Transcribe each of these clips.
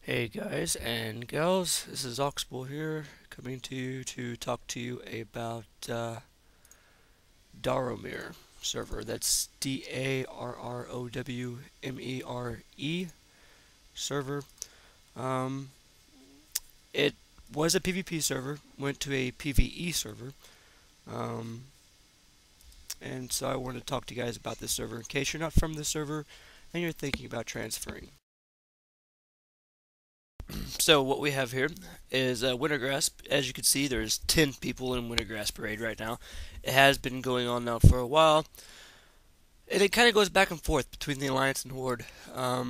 Hey guys and gals, this is Oxbow here, coming to you to talk to you about Darrowmere server. That's Darrowmere server. Um, it was a PvP server, went to a PvE server, um, and so I wanted to talk to you guys about this server in case you're not from the server and you're thinking about transferring. So what we have here is Wintergrass. As you can see, there's 10 people in Wintergrass Parade right now. It has been going on now for a while, and it kind of goes back and forth between the Alliance and Horde. I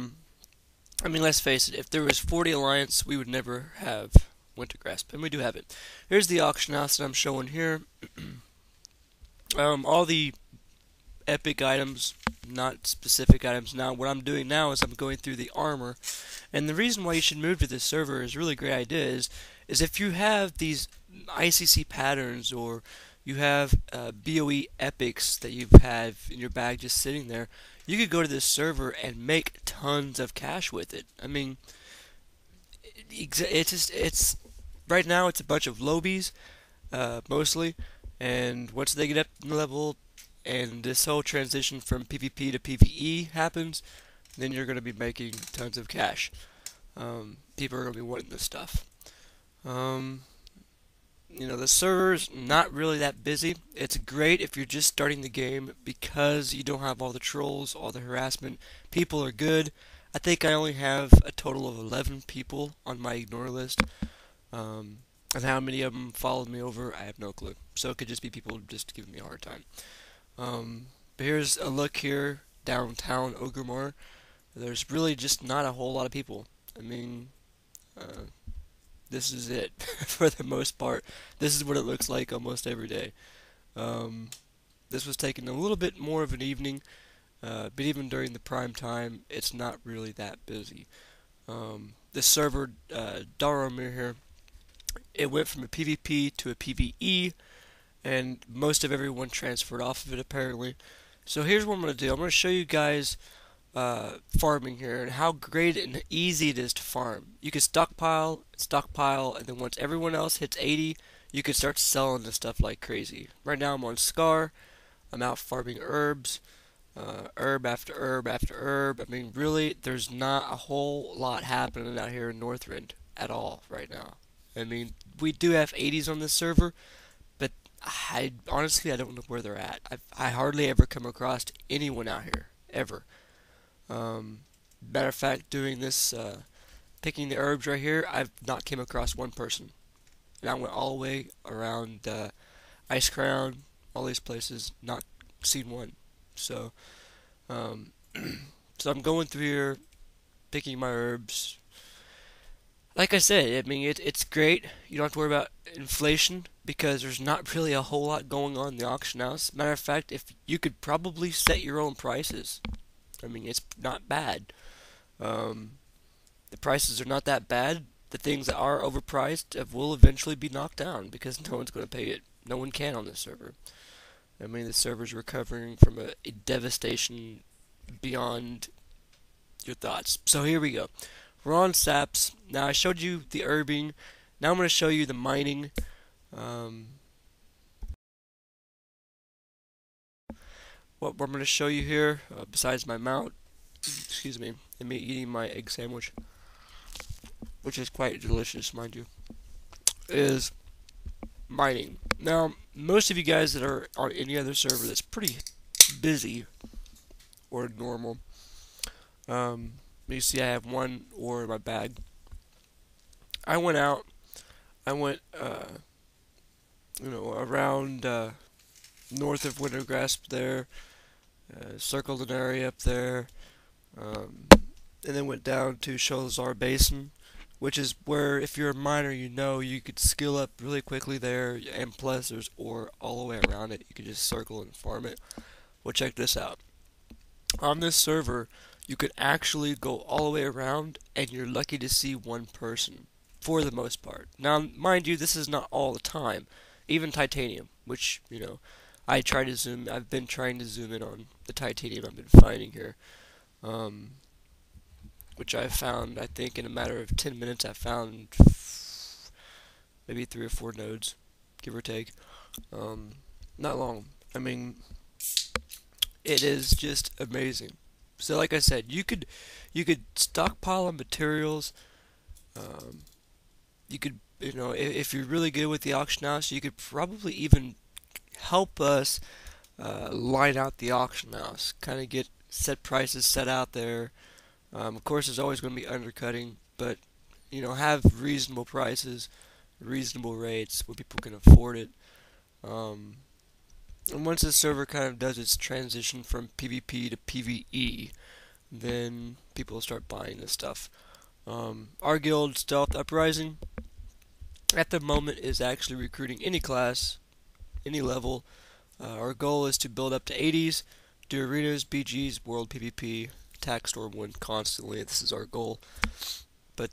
mean, let's face it, if there was 40 Alliance, we would never have Wintergrass, and we do have it. Here's the auction house that I'm showing here. All the epic items, not specific items. Now, what I'm doing now is I'm going through the armor, and the reason why you should move to this server is a really great idea is if you have these ICC patterns or you have BOE epics that you've had in your bag just sitting there, you could go to this server and make tons of cash with it. I mean, it's right now it's a bunch of lobies, mostly, and once they get up in level and this whole transition from PvP to PvE happens, then you're going to be making tons of cash. People are going to be wanting this stuff. Um, the server's not really that busy. It's great if you're just starting the game because you don't have all the trolls, all the harassment. People are good. I think I only have a total of 11 people on my ignore list. And how many of them followed me over, I have no clue. So it could just be people just giving me a hard time. But here's a look here downtown Ogremore. There's really just not a whole lot of people. I mean, this is it for the most part. This is what it looks like almost every day. Um, this was taken a little bit more of an evening, but even during the prime time, it's not really that busy. This server, Darrowmere here, it went from a PvP to a PvE, and most of everyone transferred off of it apparently. So here's what I'm going to do. I'm going to show you guys farming here and how great and easy it is to farm. You can stockpile, and then once everyone else hits 80, you can start selling this stuff like crazy. Right now I'm on Scar. I'm out farming herbs, herb after herb after herb. I mean, really, there's not a whole lot happening out here in Northrend at all right now. I mean, we do have 80s on this server, but I honestly I don't know where they're at. I hardly ever come across anyone out here ever. Matter of fact, doing this picking the herbs right here, I've not came across one person, and I went all the way around Ice Crown, all these places, not seen one. So, um, so I'm going through here, picking my herbs. Like I said, I mean it's great. You don't have to worry about inflation because there's not really a whole lot going on in the auction house. Matter of fact, if you could probably set your own prices. I mean, it's not bad. Um, the prices are not that bad. The things that are overpriced will eventually be knocked down because no one's going to pay it. No one can on this server. I mean, the server's recovering from a devastation beyond your thoughts. So here we go. We're on saps. Now I showed you the herbing. Now I'm going to show you the mining. Um, what I'm going to show you here, besides my mount, excuse me, and me eating my egg sandwich, which is quite delicious, mind you, is mining. Now, most of you guys that are on any other server that's pretty busy or normal, you see I have one ore in my bag. I went out, I went, around north of Wintergrass there, circled an area up there, and then went down to Sholazar Basin, which is where, if you're a miner, you could skill up really quickly there, and plus there's ore all the way around it. You could just circle and farm it. Well, check this out. On this server, you could actually go all the way around, and you're lucky to see one person, for the most part. Now, mind you, this is not all the time. Even titanium, which, I've been trying to zoom in on the titanium I've been finding here. which I found, I think, in a matter of 10 minutes, I found maybe 3 or 4 nodes, give or take. Um, Not long. I mean, it is just amazing. So, like I said, you could stockpile on materials. Um, you could, if you're really good with the auction house, you could probably even help us line out the auction house. Kind of get set prices set out there. Of course, there's always going to be undercutting, but have reasonable prices, reasonable rates where people can afford it. Um, and once the server kind of does its transition from PvP to PvE, then people will start buying this stuff. Our guild, Stealth Uprising, at the moment is actually recruiting any class, any level. Our goal is to build up to 80s, do arenas, BGs, world PvP, attack storm 1 constantly. This is our goal. But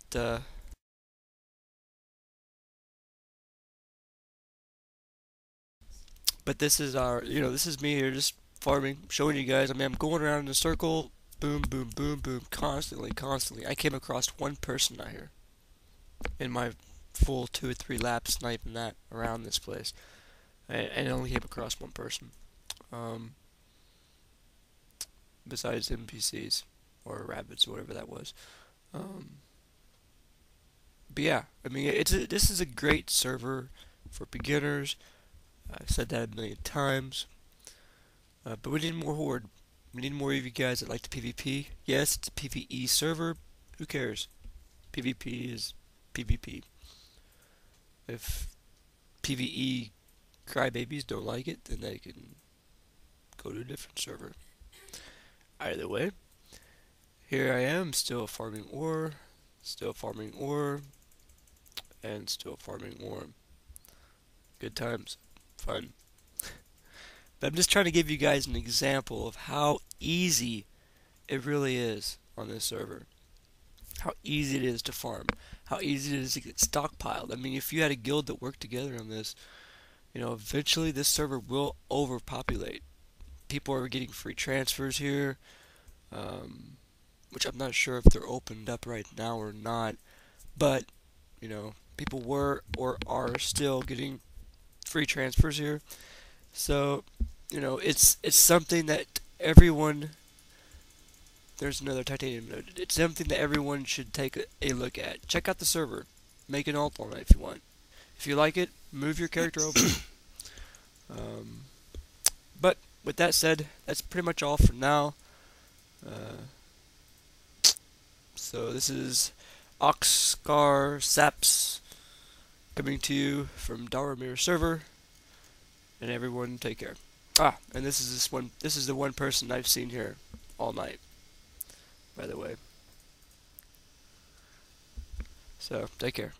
this is this is me here just farming, showing you guys. I mean, I'm going around in a circle, boom, boom, boom, boom, constantly, constantly. I came across one person out here in my full 2 or 3 laps, not even that, around this place. And I only came across one person. Um, Besides NPCs or rabbits or whatever that was. Um, but yeah, I mean, this is a great server for beginners. I've said that a million times. But we need more horde. We need more of you guys that like the PvP. Yes, it's a PvE server. Who cares? PvP is PvP. If PvE crybabies don't like it, then they can go to a different server. Either way, here I am, still farming ore, and still farming ore. Good times. Fun. But I'm just trying to give you guys an example of how easy it really is on this server. How easy it is to farm. How easy it is to get stockpiled. I mean, if you had a guild that worked together on this, eventually this server will overpopulate. People are getting free transfers here, which I'm not sure if they're opened up right now or not. But, people were or are still getting free transfers here. So, it's something that everyone. There's another titanium node. It's something that everyone should take a look at. Check out the server. Make an alt on it if you want. If you like it, move your character over. Um, but with that said, that's pretty much all for now. So this is Oxcar Saps coming to you from Darrowmere server. And everyone take care. And this is the one person I've seen here all night, by the way. So take care.